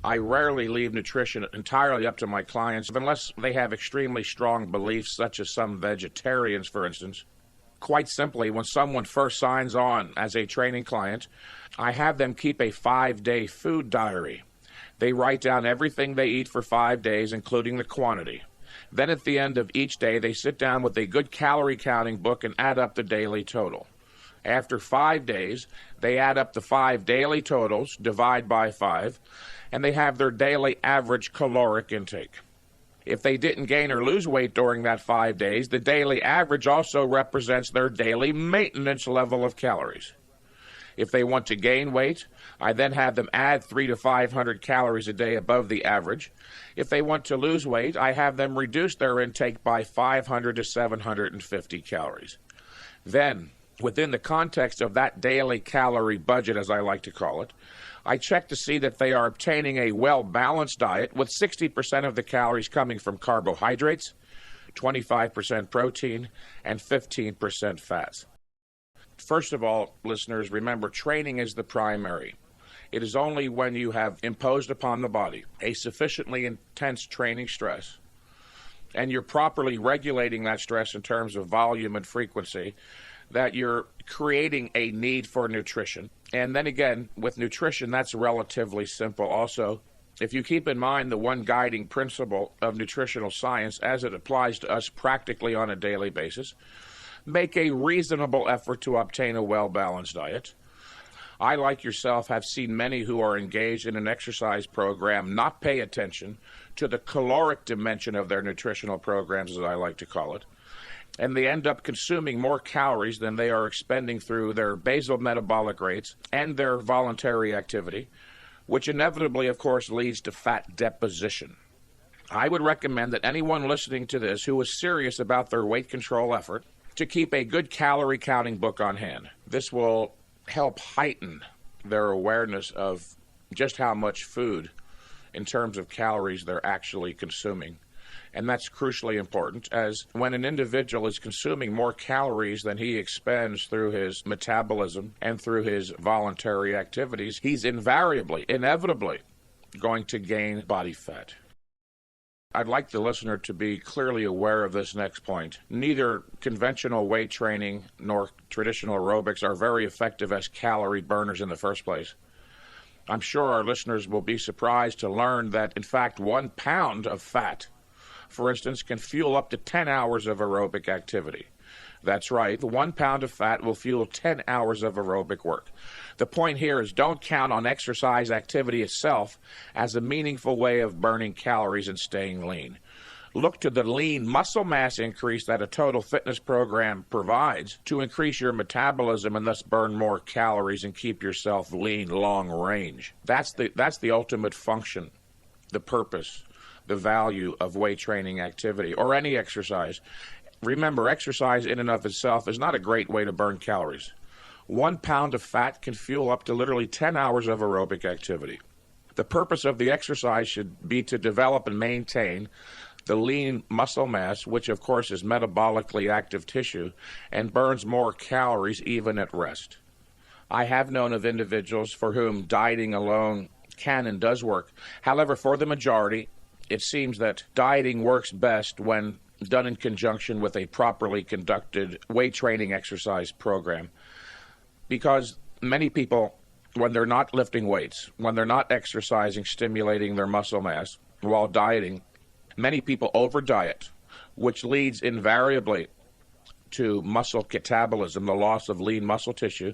I rarely leave nutrition entirely up to my clients unless they have extremely strong beliefs, such as some vegetarians, for instance. Quite simply, when someone first signs on as a training client, I have them keep a 5-day food diary. They write down everything they eat for 5 days, including the quantity. Then at the end of each day, they sit down with a good calorie counting book and add up the daily total. After 5 days, they add up the 5 daily totals, divide by 5, and they have their daily average caloric intake. If they didn't gain or lose weight during that 5 days, the daily average also represents their daily maintenance level of calories. If they want to gain weight, I then have them add 300 to 500 calories a day above the average. If they want to lose weight, I have them reduce their intake by 500 to 750 calories. Then, within the context of that daily calorie budget, as I like to call it, I check to see that they are obtaining a well-balanced diet with 60% of the calories coming from carbohydrates, 25% protein, and 15% fats. First of all, listeners, remember, training is the primary. It is only when you have imposed upon the body a sufficiently intense training stress, and you're properly regulating that stress in terms of volume and frequency, that you're creating a need for nutrition. And then again, with nutrition, that's relatively simple also. If you keep in mind the one guiding principle of nutritional science as it applies to us practically on a daily basis, make a reasonable effort to obtain a well-balanced diet. I, like yourself, have seen many who are engaged in an exercise program not pay attention to the caloric dimension of their nutritional programs, as I like to call it, and they end up consuming more calories than they are expending through their basal metabolic rates and their voluntary activity, which inevitably, of course, leads to fat deposition. I would recommend that anyone listening to this who is serious about their weight control effort to keep a good calorie counting book on hand. This will help heighten their awareness of just how much food in terms of calories they're actually consuming. And that's crucially important, as when an individual is consuming more calories than he expends through his metabolism and through his voluntary activities, he's invariably, inevitably going to gain body fat. I'd like the listener to be clearly aware of this next point. Neither conventional weight training nor traditional aerobics are very effective as calorie burners in the first place. I'm sure our listeners will be surprised to learn that, in fact, 1 pound of fat, for instance, can fuel up to 10 hours of aerobic activity. That's right, 1 pound of fat will fuel 10 hours of aerobic work. The point here is don't count on exercise activity itself as a meaningful way of burning calories and staying lean. Look to the lean muscle mass increase that a total fitness program provides to increase your metabolism and thus burn more calories and keep yourself lean long range. That's the ultimate function, the purpose, the value of weight training activity or any exercise. Remember, exercise in and of itself is not a great way to burn calories. 1 pound of fat can fuel up to literally 10 hours of aerobic activity. The purpose of the exercise should be to develop and maintain the lean muscle mass, which of course is metabolically active tissue and burns more calories even at rest. I have known of individuals for whom dieting alone can and does work. However, for the majority, it seems that dieting works best when done in conjunction with a properly conducted weight training exercise program. Because many people, when they're not lifting weights, when they're not exercising, stimulating their muscle mass while dieting, many people over-diet, which leads invariably to muscle catabolism, the loss of lean muscle tissue,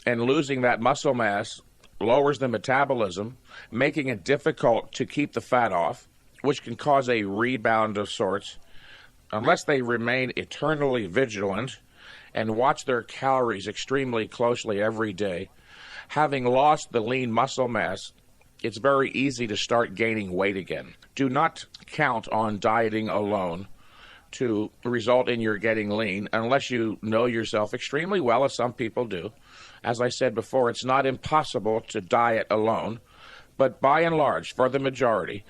and losing that muscle mass lowers the metabolism, making it difficult to keep the fat off, which can cause a rebound of sorts, unless they remain eternally vigilant and watch their calories extremely closely every day. Having lost the lean muscle mass, it's very easy to start gaining weight again. Do not count on dieting alone to result in your getting lean unless you know yourself extremely well, as some people do. As I said before, it's not impossible to diet alone, but by and large, for the majority,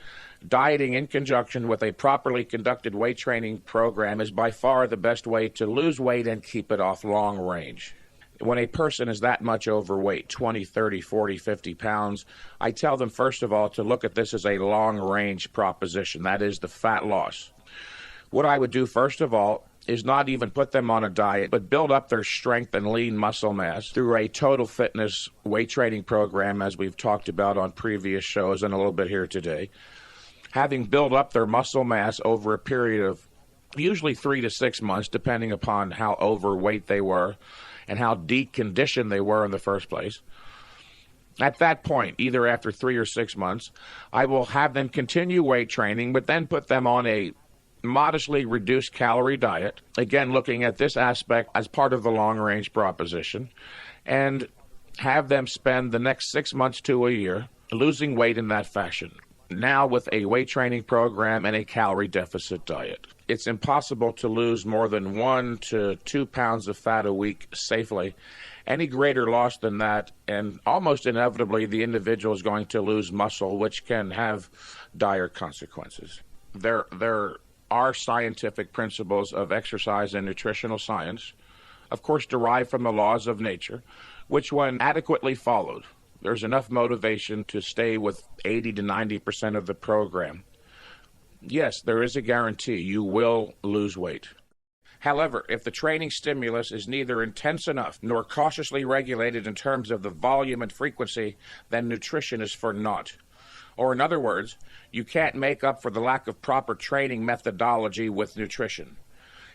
dieting in conjunction with a properly conducted weight training program is by far the best way to lose weight and keep it off long range. When a person is that much overweight, 20, 30, 40, 50 pounds, I tell them, first of all, to look at this as a long-range proposition. That is the fat loss. What I would do, first of all, is not even put them on a diet, but build up their strength and lean muscle mass through a total fitness weight training program, as we've talked about on previous shows and a little bit here today. Having built up their muscle mass over a period of usually 3 to 6 months, depending upon how overweight they were and how deconditioned they were in the first place. At that point, either after 3 or 6 months, I will have them continue weight training, but then put them on a modestly reduced calorie diet, again looking at this aspect as part of the long-range proposition, and have them spend the next 6 months to a year losing weight in that fashion, now with a weight training program and a calorie deficit diet. It's impossible to lose more than 1 to 2 pounds of fat a week safely. Any greater loss than that, and almost inevitably the individual is going to lose muscle, which can have dire consequences. There are scientific principles of exercise and nutritional science, of course derived from the laws of nature, which when adequately followed, there's enough motivation to stay with 80 to 90% of the program. Yes, there is a guarantee you will lose weight. However, if the training stimulus is neither intense enough nor cautiously regulated in terms of the volume and frequency, then nutrition is for naught. Or in other words, you can't make up for the lack of proper training methodology with nutrition.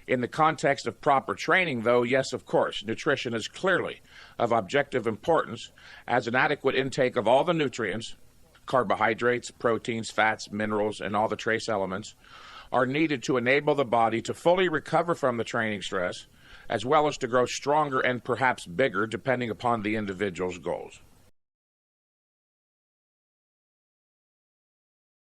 In the context of proper training, though, yes, of course, nutrition is clearly of objective importance, as an adequate intake of all the nutrients, carbohydrates, proteins, fats, minerals, and all the trace elements, are needed to enable the body to fully recover from the training stress, as well as to grow stronger and perhaps bigger, depending upon the individual's goals.